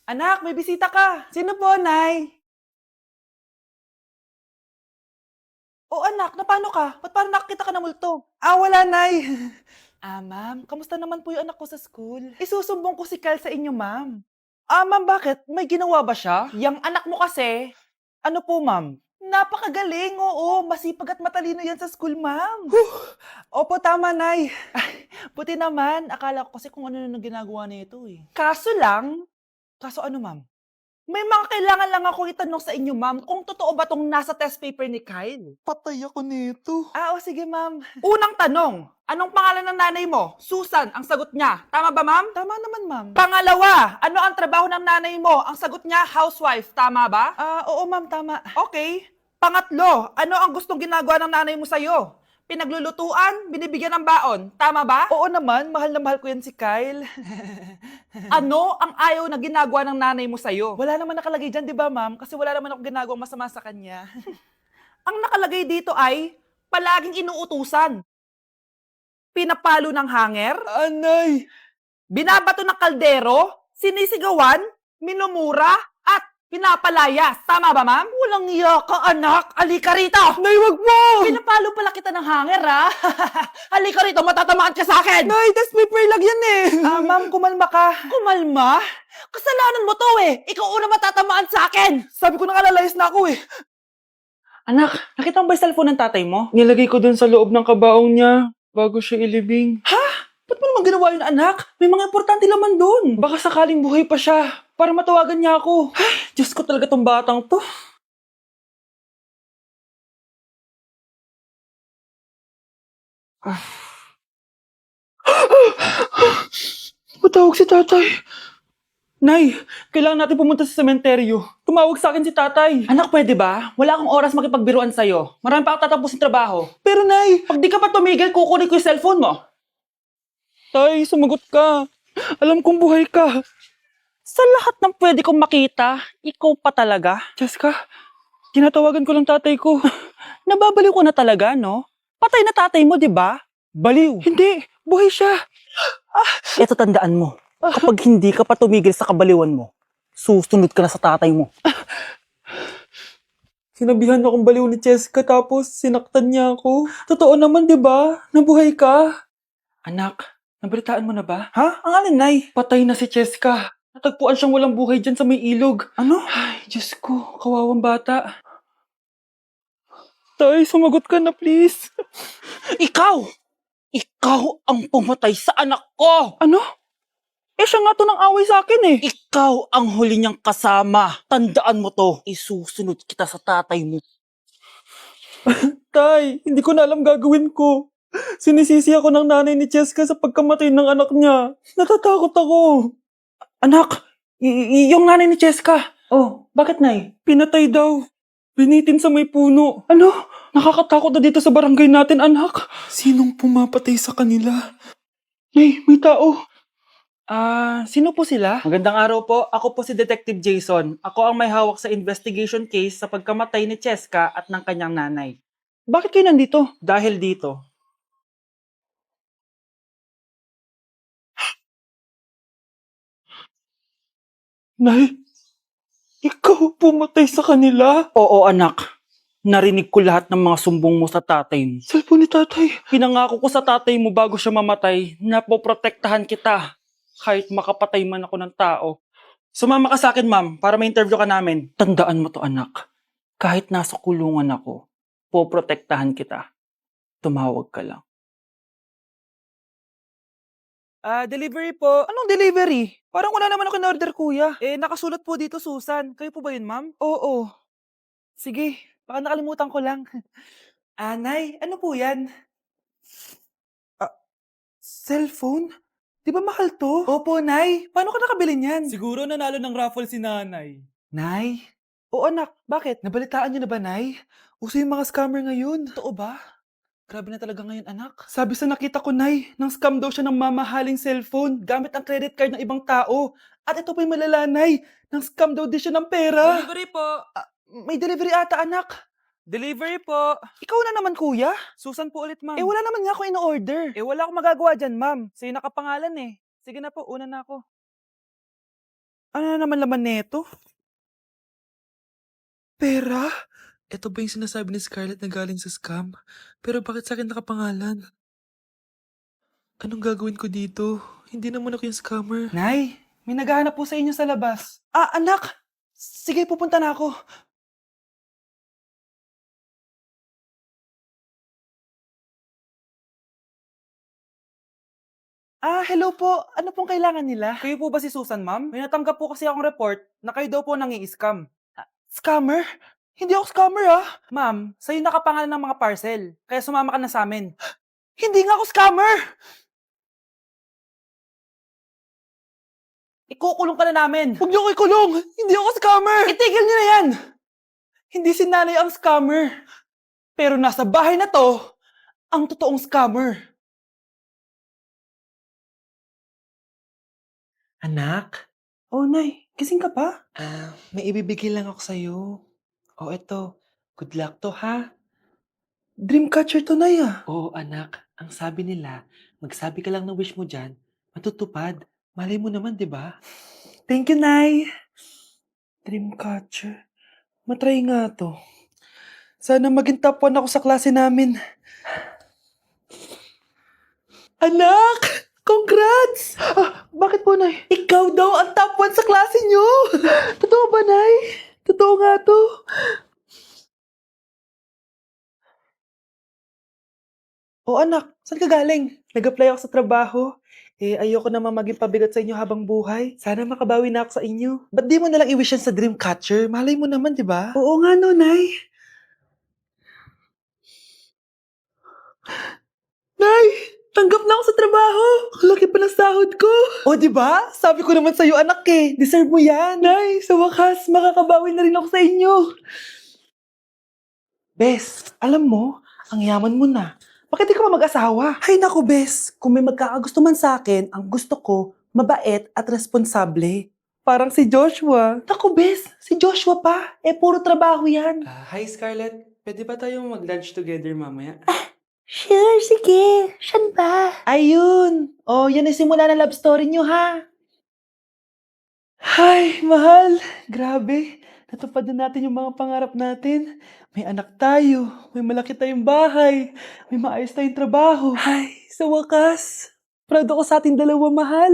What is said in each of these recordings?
Anak, may bisita ka. Sino po, Nay? O anak, na paano ka? Ba't parang nakakita ka ng multo? Wala, Nay. Ma'am, kamusta naman po yung anak ko sa school? Isusumbong ko si Kyle sa inyo, ma'am. Ma'am, bakit? May ginawa ba siya? Yang anak mo kasi, ano po, ma'am? Napakagaling, oo. Masipag at matalino yan sa school, ma'am. Opo, tama, Nay. Ay, buti naman. Akala ko kasi kung ano na ginagawa nito eh. Kaso ano, ma'am? May mga kailangan lang akong itanong sa inyo, ma'am, kung totoo ba 'tong nasa test paper ni Kyle? Patay ako nito. O sige, ma'am. Unang tanong, anong pangalan ng nanay mo? Susan, ang sagot niya. Tama ba, ma'am? Tama naman, ma'am. Pangalawa, ano ang trabaho ng nanay mo? Ang sagot niya, housewife. Tama ba? Oo, ma'am, tama. Okay. Pangatlo, ano ang gustong ginagawa ng nanay mo sa'yo? Pinaglulutuan, binibigyan ng baon. Tama ba? Oo naman, mahal na mahal ko yan si Kyle. Ano ang ayaw na ginagawa ng nanay mo sa'yo? Wala naman nakalagay dyan, di ba, ma'am? Kasi wala naman ako ginagawang masama sa kanya. Ang nakalagay dito ay palaging inuutusan, pinapalo ng hanger, Anay! binabato ng kaldero, sinisigawan, minumura, at pinapalayas. Tama ba, ma'am? Walang iya ka, anak. Halika rito! Nay, wag mo! Pinapalo pala kita ng hanger, ha? Halika rito, matatamaan ka sa akin! Nay, test paper lang yan eh! Ma'am, kumalma ka. Kumalma? Kasalanan mo to eh. Ikaw una matatamaan sa akin. Sabi ko nakalayas na ako eh. Anak, nakita mo ba yung cellphone ng tatay mo? Nilagay ko dun sa loob ng kabaong niya bago siya ilibing. Ba't mo naman ginawa yun, anak? May mga importante laman doon. Baka sakaling buhay pa siya para matawagan niya ako. Ay, Diyos ko talaga tong batang to. Matawag si tatay. Nay, kailangan natin pumunta sa sementeryo. Tumawag sa akin si tatay. Anak, pwede ba? Wala akong oras makipagbiruan sa'yo. Marami pa ako tatapusin trabaho. Pero nay, Pag di ka pa tumigil, kukunin ko yung cellphone mo. tay, sumagot ka. Alam kong buhay ka. Sa lahat ng pwede kong makita, ikaw pa talaga. Jessica, tinatawagan ko lang tatay ko. Nababaliw ko na talaga, no? Patay na tatay mo, di ba? Baliw. Hindi, buhay siya. Ito tandaan mo. Kapag hindi ka pa tumigil sa kabaliwan mo, susunod ka na sa tatay mo. Sinabihan akong baliw ni Jessica tapos sinaktan niya ako. Totoo naman, di ba? Nabuhay ka. Anak, nabalitaan mo na ba? Ha? Ang alin, Nay? Patay na si Jessica. Natagpuan siyang walang buhay dyan sa may ilog. Ano? Ay, Diyos ko, kawawang bata. Tay, sumagot ka na please. Ikaw! Ikaw ang pumatay sa anak ko! Ano? Siya nga to ng away sa akin eh. Ikaw ang huli niyang kasama. Tandaan mo to. Isusunod kita sa tatay mo. Tay, hindi ko na alam gagawin ko. Sinisisi ako ng nanay ni Jessica sa pagkamatay ng anak niya. Natatakot ako. Anak, yung nanay ni Jessica. Oh, Bakit, Nay? pinatay daw. Binitin sa may puno. Ano? Nakakatakot na dito sa barangay natin, anak. Sinong pumapatay sa kanila? Nay, may tao. Sino po sila? Magandang araw po. Ako po si Detective Jason. Ako ang may hawak sa investigation case sa pagkamatay ni Cheska at ng kanyang nanay. Bakit kayo nandito? Dahil dito, Nay, ikaw pumatay sa kanila? Oo, anak. Narinig ko lahat ng mga sumbong mo sa tatay mo. Cellphone ni tatay. Pinangako ko sa tatay mo bago siya mamatay na poprotektahan kita kahit makapatay man ako ng tao. Sumama ka sa akin, ma'am, para ma-interview ka namin. Tandaan mo to, anak. Kahit nasa kulungan ako, poprotektahan kita. Tumawag ka lang. Delivery po. Anong delivery? Parang wala naman ako in-order, kuya. Nakasulat po dito, Susan. Kayo po ba yun, ma'am? Oo. Sige, baka nakalimutan ko lang. Nay, ano po yan? Cellphone? Di ba mahal to? Opo, Nay. Paano ka nakabili niyan? Siguro nanalo ng raffle si nanay. Nay? Oo, anak. Bakit? Nabalitaan niyo na ba, Nay? Uso yung mga scammer ngayon. Totoo ba? Grabe na talaga ngayon, anak. Sabi sa nakita ko, Nay, nang scam daw siya ng mamahaling cellphone gamit ang credit card ng ibang tao. At ito pa yung malala, Nay, nang scam daw din siya ng pera. Delivery po. May delivery ata, anak. Delivery po. Ikaw na naman, kuya. Susan po ulit, ma'am. Wala naman nga ako in-order. Wala akong magagawa dyan, ma'am. Sa'yo nakapangalan eh. Sige na po, una na ako. Ano na naman laman neto? Pera? Ito ba yung sinasabi ni Scarlett na galing sa scam? Pero bakit sa akin nakapangalan? Anong gagawin ko dito? Hindi naman ako yung scammer. Nay, may naghahanap po sa inyo sa labas. Ah, anak! Sige, pupunta na ako. Ah, hello po. Ano pong kailangan nila? Kayo po ba si Susan, ma'am? May natanggap po kasi akong report na kayo daw po nangi-scam. Scammer? Hindi ako scammer, ah. Ma'am, sa'yo nakapangalan ng mga parcel. Kaya sumama ka na sa amin. Hindi nga ako scammer! Ikukulong ka na namin. Huwag niyo ko ikulong! Hindi ako scammer! Itigil niyo na yan! Hindi si nanay ang scammer. Pero nasa bahay na to, ang totoong scammer. Anak? Oh, Nay, gising ka pa? May ibibigay lang ako sa'yo. O eto, good luck to ha. Dreamcatcher to, Nay, ah. Oo anak, ang sabi nila, magsabi ka lang ng wish mo dyan, matutupad. Malay mo naman, di ba? Thank you, Nay. Dreamcatcher. Matry nga to. Sana maging top 1 ako sa klase namin. Anak! Congrats! Bakit po, Nay? Ikaw daw ang top 1 sa klase nyo! Totoo ba, Nay? Totoo nga to. O anak, saan ka galing? Nag-apply ako sa trabaho. Ayoko naman maging pabigat sa inyo habang buhay. Sana makabawi na ako sa inyo. Ba't di mo nalang i-wish yan sa Dreamcatcher? Malay mo naman, di ba? Oo nga no, Nay. Nay! Tanggap na ako sa trabaho! Ang laki pa ng sahod ko! O, di ba? Sabi ko naman sa'yo, anak eh. Deserve mo yan. Nay, sa wakas, makakabawi na rin ako sa inyo. Bes, alam mo, ang yaman mo na. Bakit di ka pa mag-asawa? Ay naku, Bes. Kung may magkakagusto man sa akin, ang gusto ko, mabait at responsable. Parang si Joshua. Naku, Bes. Si Joshua pa. Puro trabaho yan. Hi Scarlett, pwede ba tayong mag-lunch together mamaya? Sure, sige. Saan ba? Ayun. Oh, yan ang simula ng love story nyo, ha? Ay, mahal. Grabe. Natupad na natin yung mga pangarap natin. May anak tayo. May malaki tayong bahay. May maayos tayong trabaho. Ay, sa wakas. Proud ako sa ating dalawa, mahal.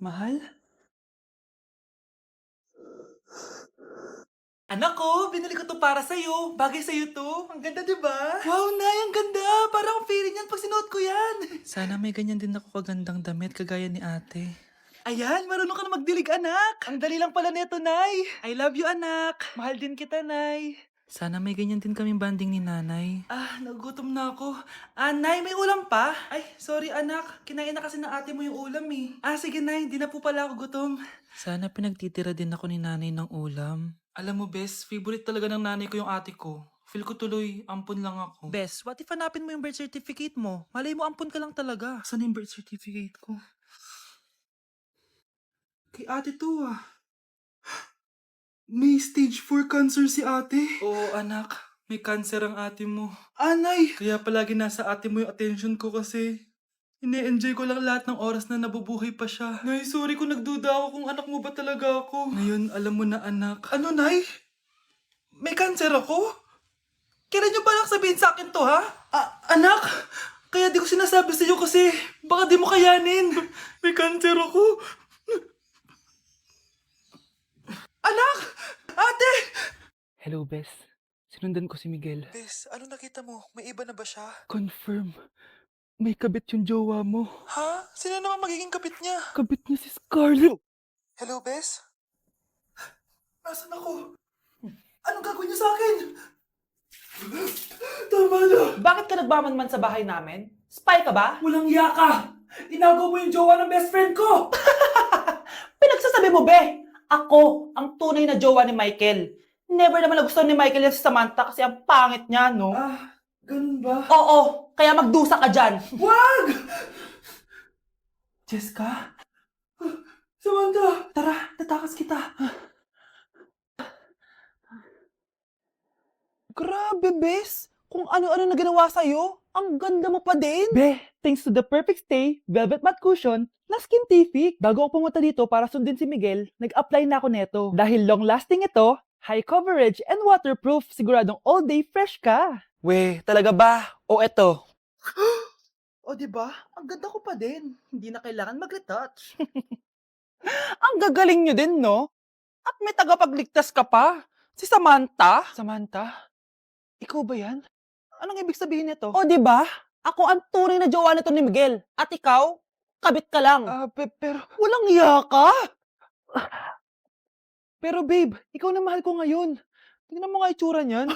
Mahal? Anak ko, binili ko to para sa'yo. Bagay sa'yo to. Ang ganda, di ba? Wow, Nay, ang ganda. Parang ang feeling yan pag sinuot ko yan. Sana may ganyan din ako kagandang damit kagaya ni ate. Ayan, marunong ka na magdilig, anak. Ang dali lang pala nito, Nay. I love you, anak. Mahal din kita, Nay. Sana may ganyan din kaming banding ni nanay. Nagutom na ako. Nay, may ulam pa? Ay, sorry, anak. Kinain na kasi ng ate mo yung ulam, eh. Sige, Nay. Di na po pala ako gutom. Sana pinagtitira din ako ni nanay ng ulam. Alam mo, Bes, favorite talaga ng nanay ko yung ate ko. Feel ko tuloy, ampun lang ako. Bes, what if hanapin mo yung birth certificate mo? Malay mo, ampun ka lang talaga. Saan yung birth certificate ko? Kay ate to, ah. May stage 4 cancer si ate. Oo, anak. May cancer ang ate mo. Nay! Kaya palagi nasa ate mo yung attention ko kasi ine-enjoy ko lang lahat ng oras na nabubuhay pa siya. Nay, sorry kung nagduda ako kung anak mo ba talaga ako. Ngayon, alam mo na anak. Ano, Nay? May cancer ako? Kailan niyo balak sabihin sa akin to, ha? Anak! Kaya di ko sinasabi sa iyo kasi baka di mo kayanin. May cancer ako. Anak! Ate! Hello, Bes. Sinundan ko si Miguel. Bes, ano nakita mo? May iba na ba siya? Confirm. May kabit yung jowa mo. Ha? Sino naman magiging kapit niya? Kabit niya si Scarlett. Hello, Bes? Nasaan ako? Anong gagawin niyo sa akin? Tama na! Bakit ka nagmamanman sa bahay namin? Spy ka ba? Walang yaka! Inagaw mo yung jowa ng best friend ko! Pinagsasabi mo, be! Ako ang tunay na jowa ni Michael. Never naman nagustuhan ni Michael yan si Samantha kasi ang pangit niya, no? Ganun ba? Oo, kaya magdusa ka dyan. Wag! Jessica? Samantha! Tara, tatakas kita. Grabe, bes. kung ano-ano na ginawa sa'yo. Ang ganda mo pa din. Be, thanks to the perfect stay, velvet matte cushion, na Skintific. Bago ako pumunta dito para sundin si Miguel, nag-apply na ako neto. Dahil long-lasting ito, high coverage, and waterproof, siguradong all day fresh ka. We, talaga ba? O eto? O diba? Ang ganda ko pa din. Hindi na kailangan mag-retouch. Ang gagaling nyo din, no? At may tagapagligtas ka pa. Si Samantha. Samantha? Ikaw ba yan? Anong ibig sabihin nito? O, di ba? Ako ang tunay na jowa nito ni Miguel. At ikaw, kabit ka lang. Pero... Walang iya ka! Pero babe, ikaw na mahal ko ngayon. Tingnan mo nga itsura niyan.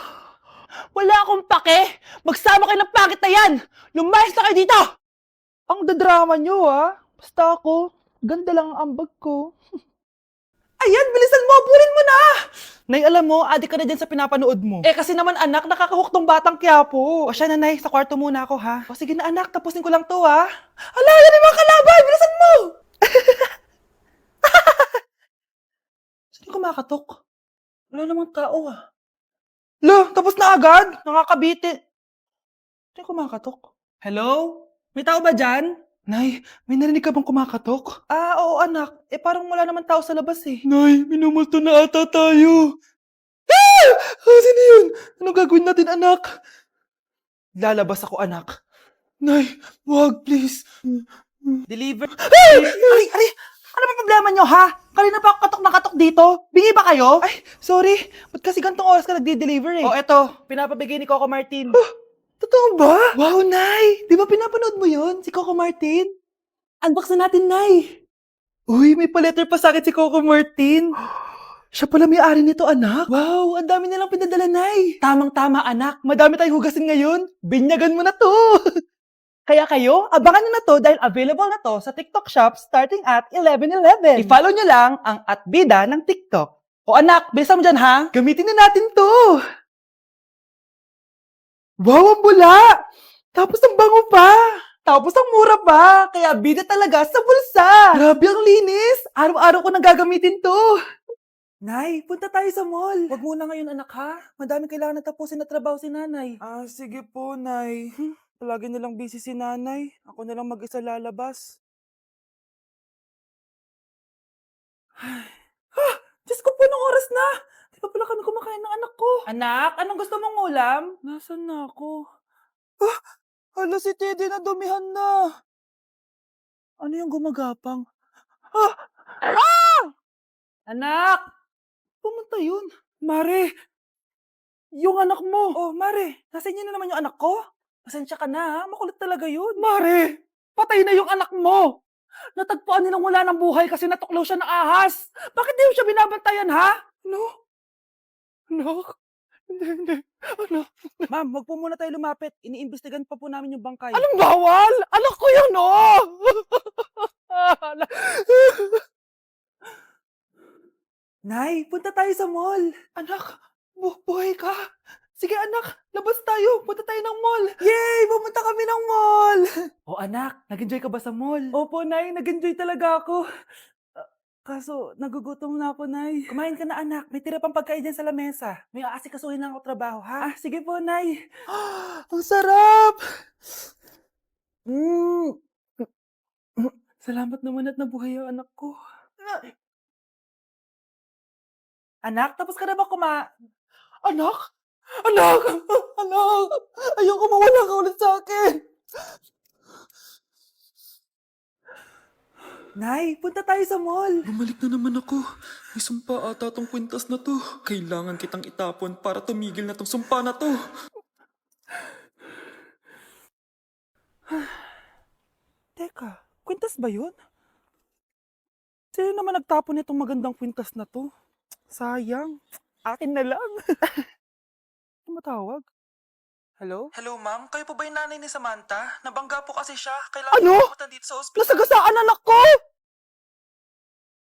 Wala akong pake! Magsama kayo ng pangit na yan! Lumayas na kayo dito! Ang dadrama nyo, ha? Basta ako, ganda lang ang ambag ko. Ayan, bilisan mo! Burin mo na! Nay, alam mo, adik ka na dyan sa pinapanood mo. Eh, kasi naman anak, nakakahook tong batang Quiapo. O siya na, Nay, sa kwarto muna ako, ha? O sige na anak, tapusin ko lang to, ha? Ala, yan yung mga kalaban! Bilisan mo! Saan yung kumakatok? Wala namang tao, ha? Lo, tapos na agad? Nakakabitin. Saan yung kumakatok? Hello? May tao ba dyan? Nay, may narinig ka bang kumakatok? Oo anak. Eh parang wala naman tao sa labas eh. Nay, minumulto na ata tayo. Sino yun? Anong gagawin natin anak? Lalabas ako anak. Nay, wag please. Deliver. Ay! Ano ba problema nyo ha? Kanina pa ako katok na katok dito. Bingi ba kayo? Ay, sorry. Ba't kasi gantong oras ka nagde-deliver eh? Eto. Pinapabigay ni Coco Martin. Totoo ba? Wow, Nay! Di ba pinapanood mo yun? Si Coco Martin? Unbox na natin, Nay! Uy, may pa-letter pa sa akin si Coco Martin. Siya pala may-ari nito, anak. Wow, ang dami nilang pinadala, Nay. Tamang-tama, anak. Madami tayong hugasin ngayon. Binyagan mo na to. Kaya kayo, abangan nyo na to dahil available na to sa TikTok Shop starting at 11:11. I-follow nyo lang ang @bida ng TikTok. O anak, bilisan mo dyan ha. Gamitin na natin to. Wow, ang bula! Tapos ang bango pa! Tapos ang mura pa! Kaya bida talaga sa bulsa! Grabe ang linis! Araw-araw ko nang gagamitin to! Nay, punta tayo sa mall. Wag muna ngayon anak ha. Madami kailangan na tapusin na trabaho si nanay. Sige po, Nay. Palagi nilang busy si nanay. Ako na lang mag-isa lalabas. Diyos ko po, anong oras na? Di pa pala kami kumakain ng anak ko. Anak, anong gusto mong ulam? Nasaan na ako? Hala si Teddy na dumihan na. Ano yung gumagapang? Anak! Pumunta yun. Mare! Yung anak mo! Oh, Mare! Nasa inyo na naman yung anak ko? Pasensya ka na ha, makulit talaga yun. Mare! Patay na yung anak mo! Natagpuan nilang wala ng buhay kasi natuklaw siya ng ahas. Bakit di mo siya binabantayan ha? Ano? Anak? Hindi. Anak. Ma'am, wag po muna tayo lumapit. Iniimbestigan pa po namin yung bangkay. Anong bawal? Anak ko yun, oh! Nay, punta tayo sa mall. Anak, buhay ka. Sige anak, labas tayo. Punta tayo ng mall. Yay! Pumunta kami ng mall. O anak, nag-enjoy ka ba sa mall? Opo, Nay. Nag-enjoy talaga ako. Kaso, nagugutom na ako, Nay. Kumain ka na, anak. May tira pang pagkain dyan sa lamesa. May aasikasuhin lang ako trabaho, ha? Sige po, Nay. Ang sarap! Salamat naman at nabuhay ang anak ko. Anak, tapos ka na ba Anak? Anak! Anak! Ayoko mawala ka ulit sa akin! Nay, punta tayo sa mall. Bumalik na naman ako. May sumpa ata tong kwintas na to. Kailangan kitang itapon para tumigil na tong sumpa na to. Teka, kwintas ba yun? Sino naman nagtapon nitong magandang kwintas na to? Sayang. Akin na lang. Tumatawag? Hello? Hello, ma'am. Kayo po ba yung nanay ni Samantha? Nabangga po kasi siya. Kailangan Ano? po pumunta dito sa ospital. Nasagasaan anak ko!